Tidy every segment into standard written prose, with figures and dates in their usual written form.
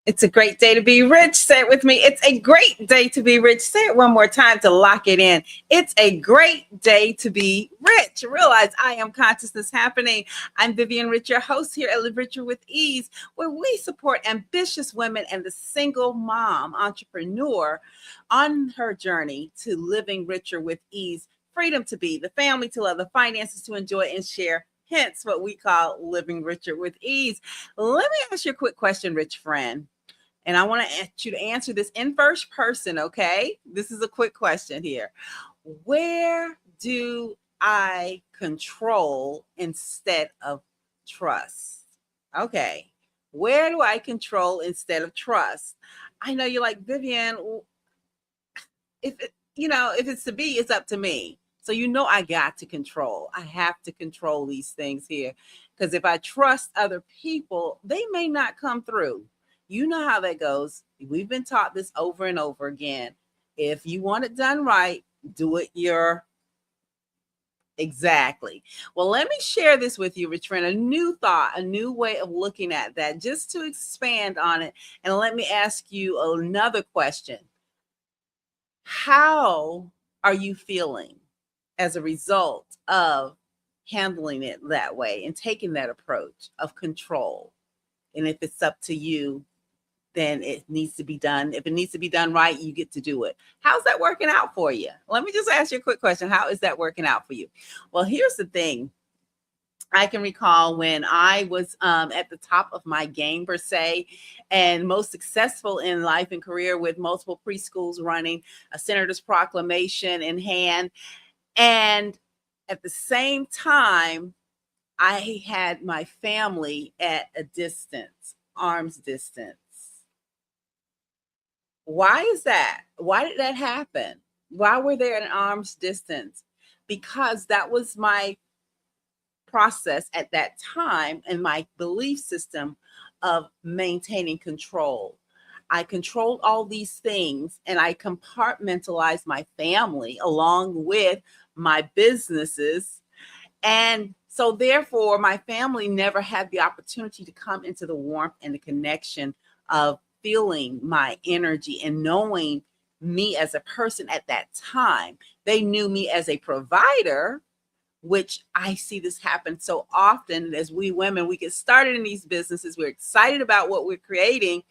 It's a great day to be rich. Say it with me. It's a great day to be rich. Say it one more time to lock it in. It's a great day to be rich. Realize I am consciousness happening. I'm Vivian Rich, your host here at Live Richer with Ease, where we support ambitious women and the single mom entrepreneur on her journey to living richer with ease, freedom to be, the family to love, the finances to enjoy and share. Hence what we call living richer with ease. Let me ask you a quick question, rich friend. And I want to ask you to answer this in first person, okay? This is a quick question here. Where do I control instead of trust? Okay. Where do I control instead of trust? I know you're like, Vivian, if it's to be, it's up to me. So I got to control. I have to control these things here. Because if I trust other people, they may not come through. You know how that goes. We've been taught this over and over again. If you want it done right, do it exactly. Well, let me share this with you, Rich friend, a new thought, a new way of looking at that, just to expand on it. And let me ask you another question. How are you feeling as a result of handling it that way and taking that approach of control? And if it's up to you, then it needs to be done. If it needs to be done right, you get to do it. How's that working out for you? Let me just ask you a quick question. How is that working out for you? Well, here's the thing. I can recall when I was at the top of my game, per se, and most successful in life and career with multiple preschools running, a senator's proclamation in hand. And at the same time, I had my family at a distance, arm's distance. Why is that? Why did that happen? Why were they at an arm's distance? Because that was my process at that time and my belief system of maintaining control. I controlled all these things and I compartmentalized my family along with my businesses. And so therefore, my family never had the opportunity to come into the warmth and the connection of feeling my energy and knowing me as a person at that time. They knew me as a provider, which I see this happen so often as we women, we get started in these businesses. We're excited about what we're creating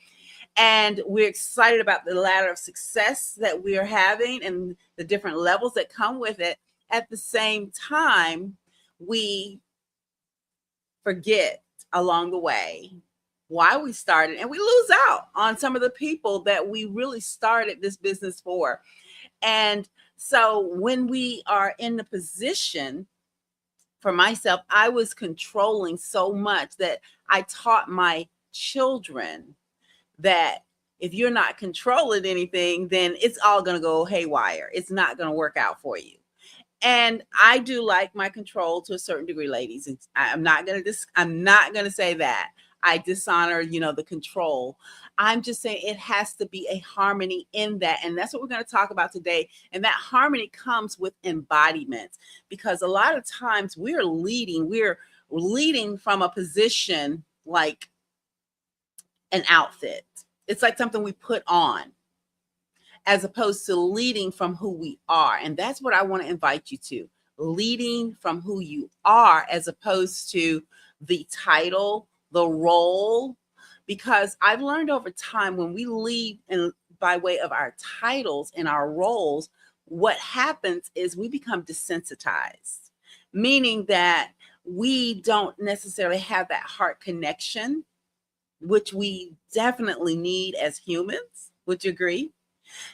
and we're excited about the ladder of success that we are having and the different levels that come with it. At the same time, we forget along the way why we started and we lose out on some of the people that we really started this business for. And so when we are in the position, for myself, I was controlling so much that I taught my children that if you're not controlling anything, then it's all going to go haywire. It's not going to work out for you. And I do like my control to a certain degree, ladies. And I'm not going to say that I dishonor, the control. I'm just saying it has to be a harmony in that. And that's what we're going to talk about today. And that harmony comes with embodiment, because a lot of times we're leading from a position like an outfit. It's like something we put on, as opposed to leading from who we are. And that's what I want to invite you to. Leading from who you are, as opposed to the title, the role. Because I've learned over time, when we lead by way of our titles and our roles, what happens is we become desensitized, meaning that we don't necessarily have that heart connection, which we definitely need as humans. Would you agree?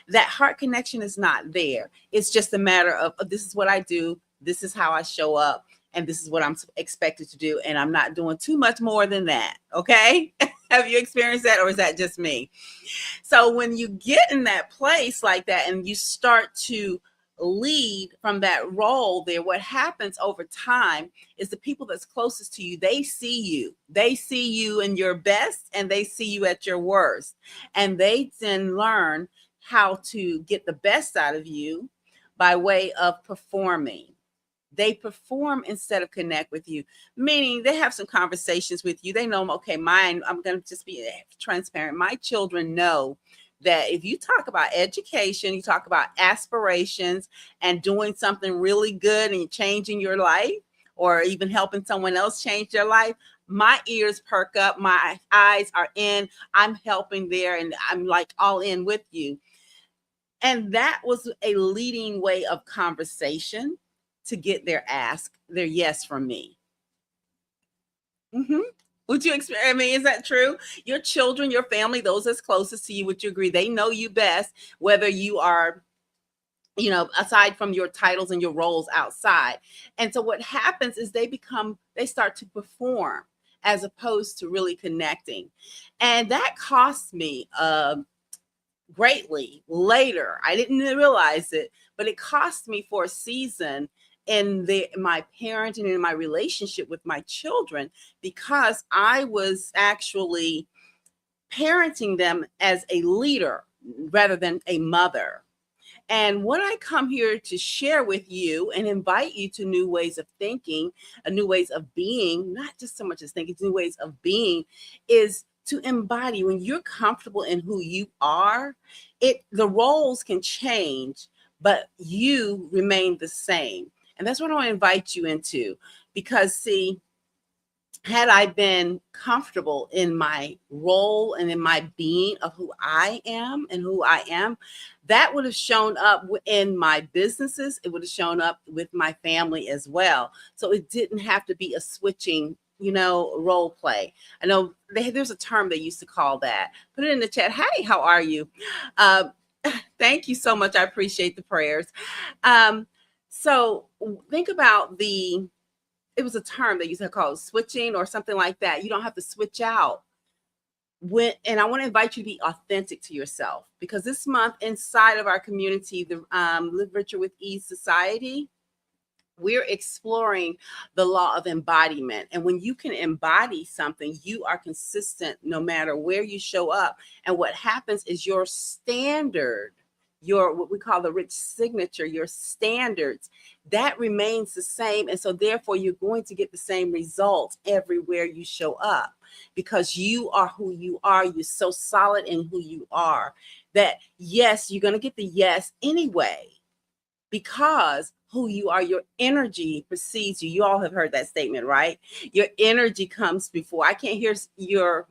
That heart connection is not there. It's just a matter of, this is what I do, this is how I show up, and this is what I'm expected to do, and I'm not doing too much more than that, okay? Have you experienced that, or is that just me? So when you get in that place like that and you start to lead from that role there, what happens over time is the people that's closest to you, they see you in your best, and they see you at your worst, and they then learn how to get the best out of you by way of performing. They perform instead of connect with you, meaning they have some conversations with you. They know, okay, I'm going to just be transparent. My children know that if you talk about education, you talk about aspirations and doing something really good and changing your life, or even helping someone else change their life, my ears perk up, my eyes are in, I'm helping there, and I'm like all in with you. And that was a leading way of conversation to get their yes from me. Mm-hmm. Would you expect? I mean, is that true? Your children, your family, those that's closest to you, would you agree? They know you best, whether you are, aside from your titles and your roles outside. And so what happens is they start to perform as opposed to really connecting. And that cost me greatly later. I didn't realize it, but it cost me for a season in my parenting and in my relationship with my children, because I was actually parenting them as a leader rather than a mother. And what I come here to share with you and invite you to new ways of thinking, new ways of being, not just so much as thinking, new ways of being, is to embody. When you're comfortable in who you are, the roles can change, but you remain the same. And that's what I want to invite you into, because see, had I been comfortable in my role and in my being of who I am and who I am, that would have shown up in my businesses. It would have shown up with my family as well. So it didn't have to be a switching, role play. I know there's a term they used to call that. Put it in the chat. Hey, how are you? Thank you so much. I appreciate the prayers. So think about it was a term they used to call switching or something like that. You don't have to switch out. And I want to invite you to be authentic to yourself, because this month inside of our community, the Live Richer with Ease Society, we're exploring the law of embodiment. And when you can embody something, you are consistent no matter where you show up. And what happens is your standard, what we call the rich signature, your standards, that remains the same. And so therefore you're going to get the same results everywhere you show up, because you are who you are. You're so solid in who you are that yes, you're going to get the yes anyway, because who you are, your energy precedes you. You all have heard that statement, right? Your energy comes before. I can't hear your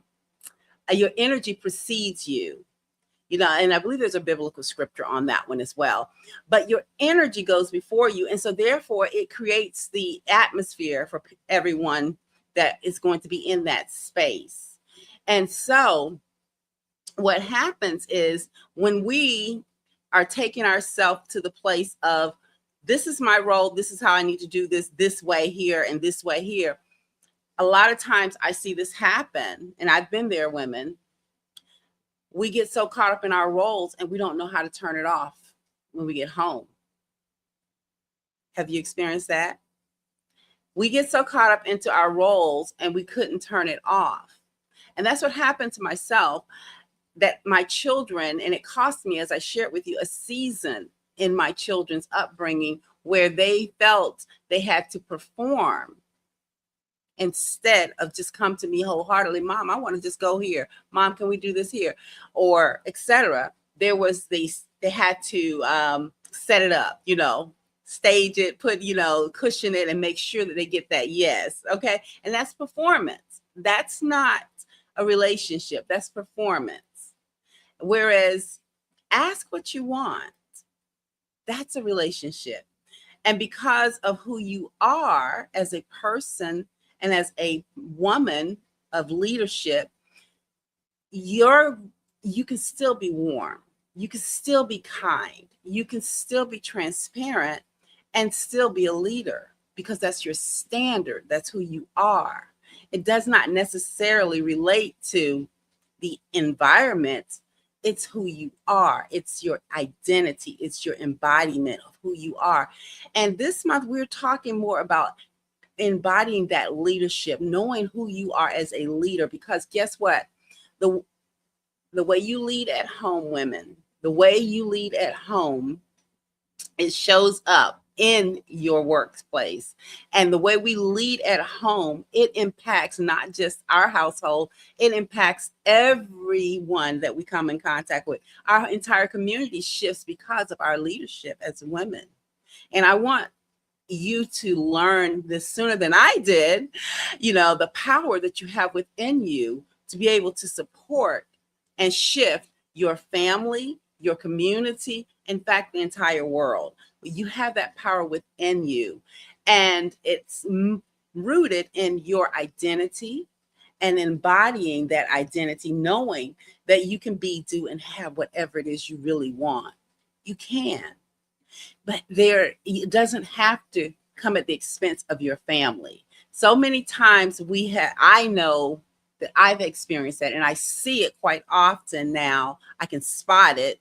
energy precedes you. And I believe there's a biblical scripture on that one as well. But your energy goes before you. And so therefore it creates the atmosphere for everyone that is going to be in that space. And so what happens is when we are taking ourselves to the place of, this is my role, this is how I need to do this way here and this way here. A lot of times I see this happen, and I've been there, women. We get so caught up in our roles and we don't know how to turn it off when we get home. Have you experienced that? We get so caught up into our roles and we couldn't turn it off. And that's what happened to myself, that my children, and it cost me, as I shared with you, a season in my children's upbringing where they felt they had to perform instead of just come to me wholeheartedly. Mom, I want to just go here. Mom, can we do this here? Or etc. They had to set it up, stage it, put, cushion it, and make sure that they get that yes. Okay. And that's performance. That's not a relationship. That's performance. Whereas ask what you want. That's a relationship. And because of who you are as a person and as a woman of leadership, you can still be warm. You can still be kind. You can still be transparent and still be a leader, because that's your standard. That's who you are. It does not necessarily relate to the environment. It's who you are. It's your identity. It's your embodiment of who you are. And this month, we're talking more about embodying that leadership, knowing who you are as a leader, because guess what? The way you lead at home, women, the way you lead at home, it shows up in your workplace. And the way we lead at home, it impacts not just our household, it impacts everyone that we come in contact with. Our entire community shifts because of our leadership as women. And I want you to learn this sooner than I did, the power that you have within you to be able to support and shift your family, your community, in fact, the entire world. You have that power within you, and it's rooted in your identity and embodying that identity, knowing that you can be, do, and have whatever it is you really want. You can. But it doesn't have to come at the expense of your family. So many times I know that I've experienced that, and I see it quite often now. I can spot it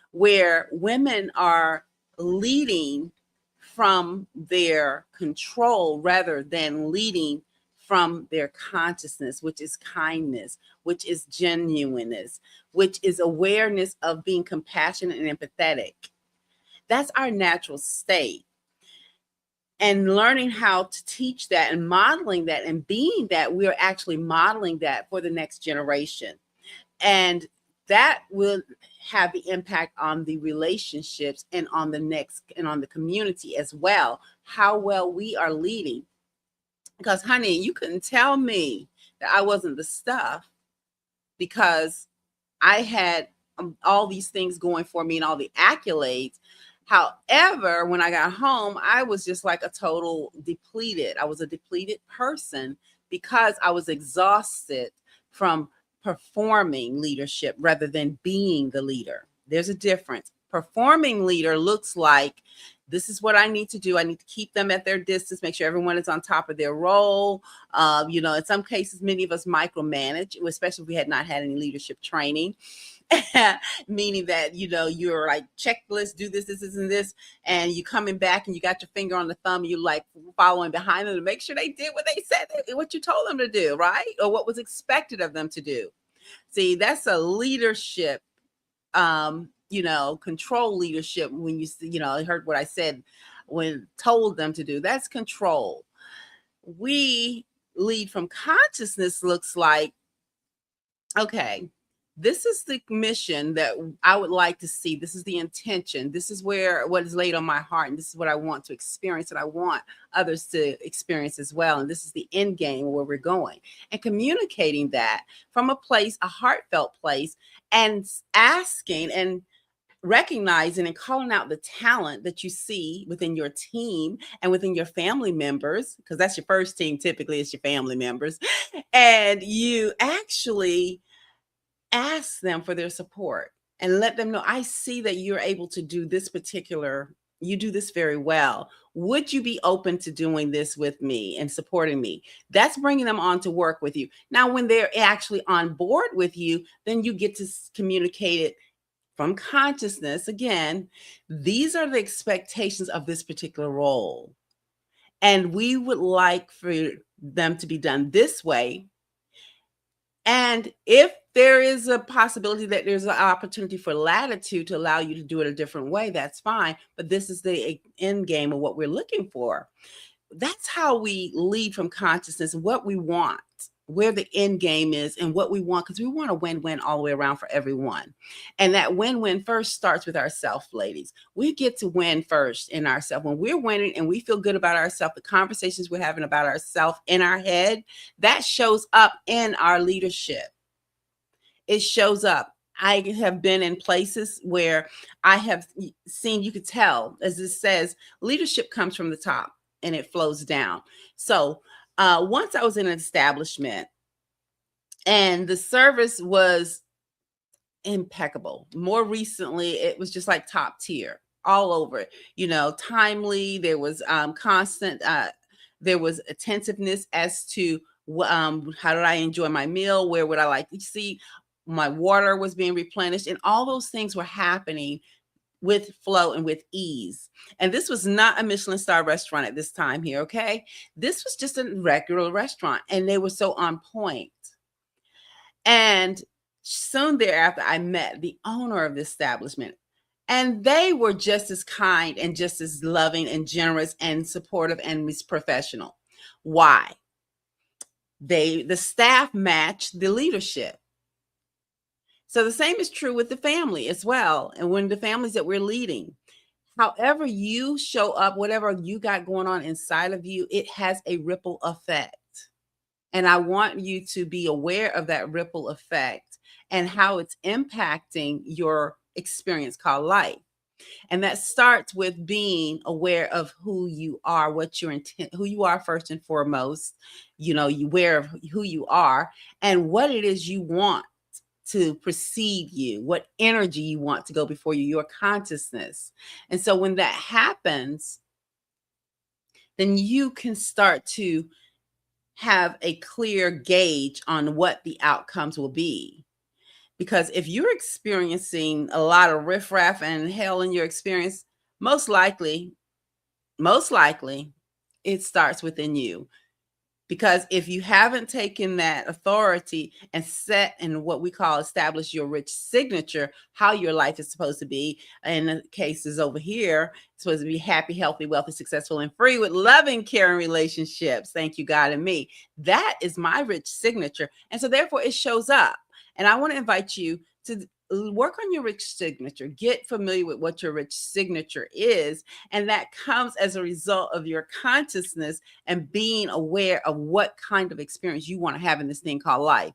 where women are leading from their control rather than leading from their consciousness, which is kindness, which is genuineness, which is awareness of being compassionate and empathetic. That's our natural state. And learning how to teach that and modeling that and being that, we are actually modeling that for the next generation. And that will have the impact on the relationships and on the community as well, how well we are leading. Because, honey, you couldn't tell me that I wasn't the stuff, because I had all these things going for me and all the accolades. However, when I got home, I was just like a total depleted. I was a depleted person because I was exhausted from performing leadership rather than being the leader. There's a difference. Performing leader looks like, this is what I need to do. I need to keep them at their distance, make sure everyone is on top of their role. In some cases, many of us micromanage, especially if we had not had any leadership training. Meaning that, you're like, checklist, do this, and this, and you coming back and you got your finger on the thumb, you like following behind them to make sure they did what they said, what you told them to do, right? Or what was expected of them to do. See, that's a leadership, control leadership. When you heard what I said, when told them to do, that's control. We lead from consciousness looks like, okay, this is the mission that I would like to see. This is the intention. This is what is laid on my heart. And this is what I want to experience. And I want others to experience as well. And this is the end game where we're going. And communicating that from a heartfelt place, and asking and recognizing and calling out the talent that you see within your team and within your family members, because that's your first team. Typically, it's your family members. And you actually ask them for their support and let them know, I see that you're able to do this you do this very well. Would you be open to doing this with me and supporting me? That's bringing them on to work with you. Now, when they're actually on board with you, then you get to communicate it from consciousness. Again, these are the expectations of this particular role. And we would like for them to be done this way. And if there is a possibility that there's an opportunity for latitude to allow you to do it a different way, that's fine. But this is the end game of what we're looking for. That's how we lead from consciousness, what we want, where the end game is, and what we want, because we want a win-win all the way around for everyone. And that win-win first starts with ourselves, ladies. We get to win first in ourselves. When we're winning and we feel good about ourselves, the conversations we're having about ourselves in our head, that shows up in our leadership. It shows up. I have been in places where I have seen, you could tell, as it says, leadership comes from the top and it flows down. So once I was in an establishment and the service was impeccable. More recently, it was just like top tier all over, timely. There was constant, there was attentiveness as to how did I enjoy my meal? Where would I like to see? My water was being replenished, and all those things were happening with flow and with ease. And this was not a Michelin star restaurant at this time here, okay? This was just a regular restaurant, and they were so on point. And soon thereafter, I met the owner of the establishment. And they were just as kind and just as loving and generous and supportive and professional. Why? The staff matched the leadership. So the same is true with the family as well. And when the families that we're leading, however you show up, whatever you got going on inside of you, it has a ripple effect. And I want you to be aware of that ripple effect and how it's impacting your experience called life. And that starts with being aware of who you are, what your intent, who you are first and foremost. You know, you aware of who you are and what it is you want to precede you, what energy you want to go before you, your consciousness. And so when that happens, then you can start to have a clear gauge on what the outcomes will be. Because if you're experiencing a lot of riffraff and hell in your experience, most likely, it starts within you. Because if you haven't taken that authority and set in what we call establish your rich signature, how your life is supposed to be, in the cases over here, it's supposed to be happy, healthy, wealthy, successful, and free with loving, caring relationships. Thank you, God and me. That is my rich signature. And so therefore it shows up. And I want to invite you to work on your rich signature, get familiar with what your rich signature is. And that comes as a result of your consciousness and being aware of what kind of experience you want to have in this thing called life.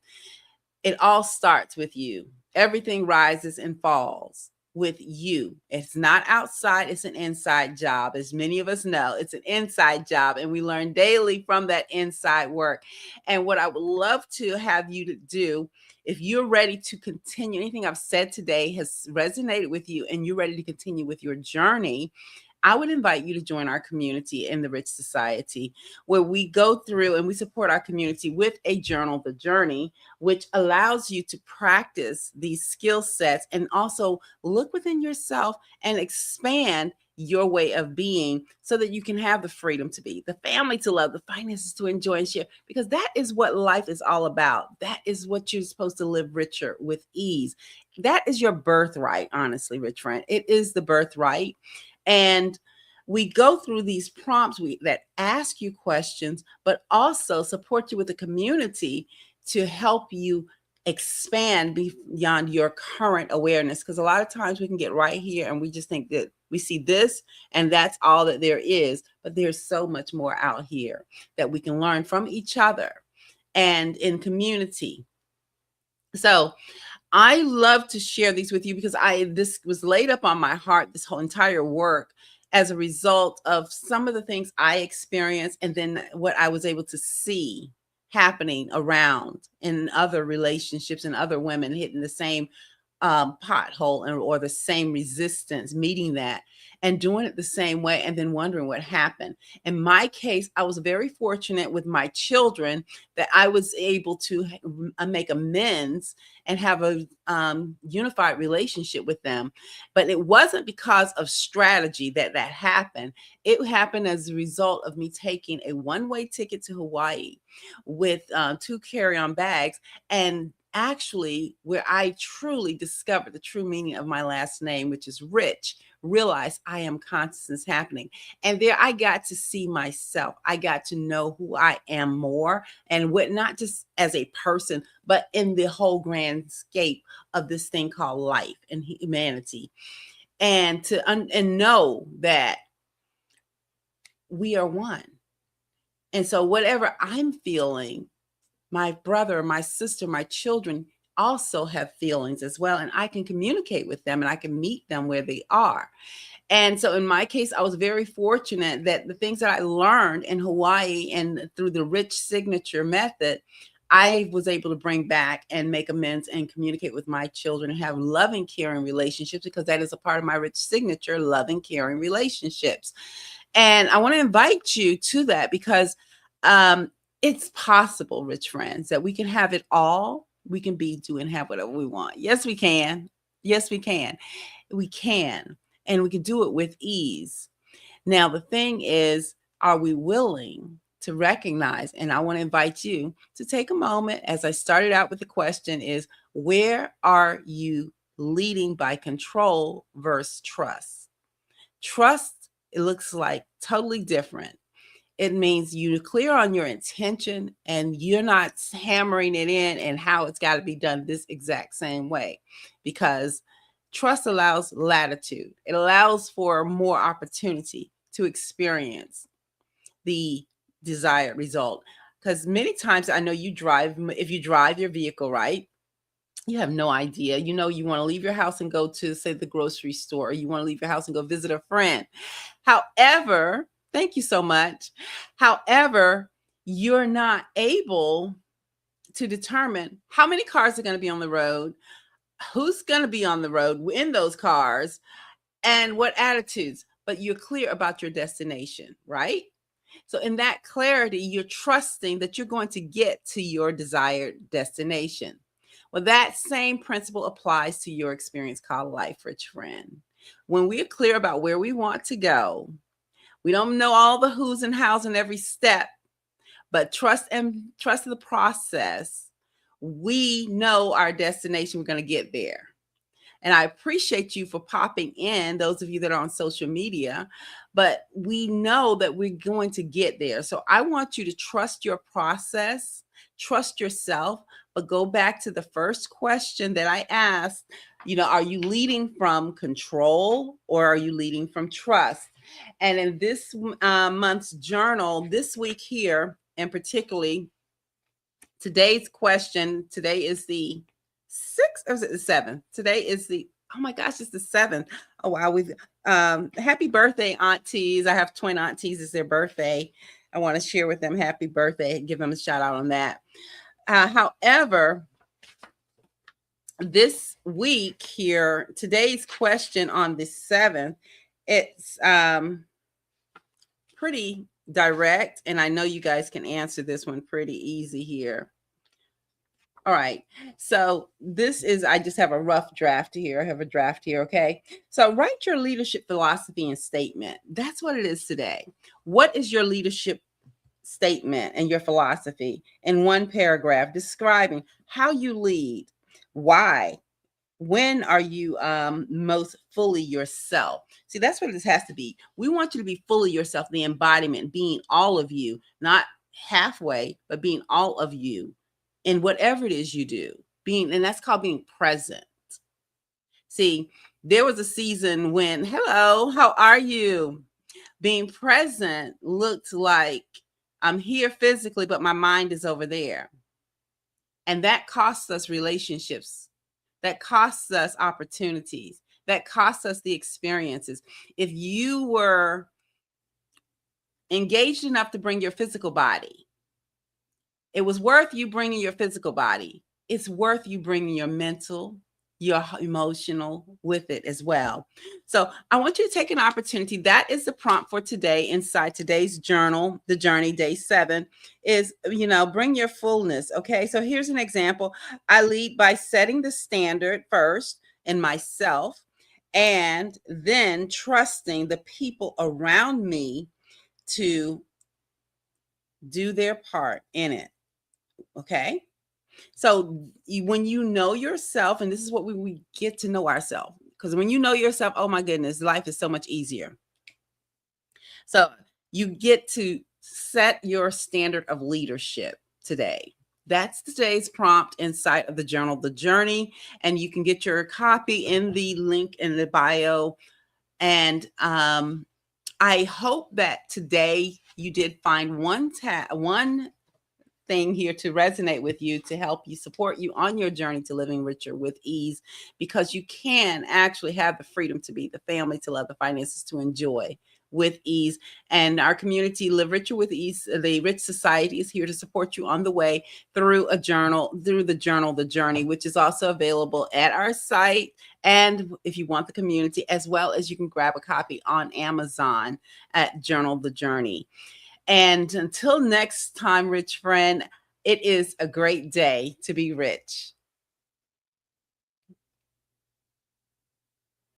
It all starts with you. Everything rises and falls with you. It's not outside, it's an inside job. As many of us know, it's an inside job, and we learn daily from that inside work. And what I would love to have you to do, if you're ready to continue, anything I've said today has resonated with you and you're ready to continue with your journey, I would invite you to join our community in the Rich Society, where we go through and we support our community with a journal, The Journey, which allows you to practice these skill sets and also look within yourself and expand your way of being so that you can have the freedom to be, the family to love, the finances to enjoy and share, because that is what life is all about. That is what you're supposed to live richer with ease. That is your birthright, honestly, rich friend. It is the birthright. And we go through these prompts that ask you questions, but also support you with a community to help you expand beyond your current awareness. Because a lot of times we can get right here and we just think that we see this and that's all that there is. But there's so much more out here that we can learn from each other and in community. So I love to share these with you because this was laid up on my heart, this whole entire work, as a result of some of the things I experienced and then what I was able to see happening around in other relationships and other women hitting the same pothole or the same resistance, meeting that and doing it the same way and then wondering what happened. In my case, I was very fortunate with my children that I was able to make amends and have a unified relationship with them. But it wasn't because of strategy that happened. It happened as a result of me taking a one-way ticket to Hawaii with 2 carry-on bags, and actually where I truly discovered the true meaning of my last name, which is Rich, realized I am consciousness happening. And there I got to see myself. I got to know who I am more, and what, not just as a person, but in the whole grand scape of this thing called life and humanity. And and know that we are one. And so whatever I'm feeling, my brother, my sister, my children also have feelings as well. And I can communicate with them and I can meet them where they are. And so in my case, I was very fortunate that the things that I learned in Hawaii and through the rich signature method, I was able to bring back and make amends and communicate with my children and have loving, caring relationships, because that is a part of my rich signature, loving, caring relationships. And I want to invite you to that because it's possible, rich friends, that we can have it all. We can be, do, and have whatever we want. Yes, we can. Yes, we can. We can. And we can do it with ease. Now, the thing is, are we willing to recognize? And I want to invite you to take a moment, as I started out with the question is, where are you leading by control versus trust. Trust, it looks like totally different. It means you're clear on your intention and you're not hammering it in and how it's got to be done this exact same way, because trust allows latitude. It allows for more opportunity to experience the desired result. Because many times I know if you drive your vehicle, right? You have no idea. You know, you want to leave your house and go to, say, the grocery store, or you want to leave your house and go visit a friend. However, thank you so much. However, you're not able to determine how many cars are going to be on the road, who's going to be on the road in those cars, and what attitudes. But you're clear about your destination, right? So in that clarity, you're trusting that you're going to get to your desired destination. Well, that same principle applies to your experience called life, rich friend. When we're clear about where we want to go, we don't know all the who's and how's in every step, but trust the process. We know our destination. We're going to get there. And I appreciate you for popping in, those of you that are on social media, but we know that we're going to get there. So I want you to trust your process, trust yourself, but go back to the first question that I asked, are you leading from control or are you leading from trust? And in this month's journal, this week here, and particularly today's question, today is the 6th, or is it the 7th? Today is oh my gosh, it's the 7th. Oh, wow. Happy birthday, aunties. I have twin aunties. It's their birthday. I want to share with them happy birthday, give them a shout out on that. However, this week here, today's question on the 7th, it's pretty direct, and I know you guys can answer this one pretty easy here. All right. So I just have a rough draft here. I have a draft here. Okay. So write your leadership philosophy and statement. That's what it is today. What is your leadership statement and your philosophy in one paragraph describing how you lead? Why? When are you most fully yourself? See, that's what this has to be. We want you to be fully yourself, the embodiment, being all of you, not halfway, but being all of you. In whatever it is you do, and that's called being present. See, there was a season when, hello, how are you? Being present looked like I'm here physically, but my mind is over there. And that costs us relationships. That costs us opportunities. That costs us the experiences. If you were engaged enough to bring your physical body, it was worth you bringing your physical body. It's worth you bringing your mental, your emotional with it as well. So I want you to take an opportunity. That is the prompt for today inside today's journal, the journey, day 7, is, bring your fullness. Okay. So here's an example. I lead by setting the standard first in myself, and then trusting the people around me to do their part in it. Okay. So when you know yourself, and this is what we get to know ourselves, because when you know yourself, oh my goodness, life is so much easier. So you get to set your standard of leadership today. That's today's prompt inside of the journal, The Journey. And you can get your copy in the link in the bio. And I hope that today you did find one thing here to resonate with you, to help you, support you on your journey to living richer with ease, because you can actually have the freedom to be, the family to love, the finances to enjoy with ease. And our community, Live Richer with Ease, the Rich Society, is here to support you on the way through the journal, The Journey, which is also available at our site. And if you want the community, as well as you can grab a copy on Amazon at Journal The Journey. And until next time, rich friend, it is a great day to be rich.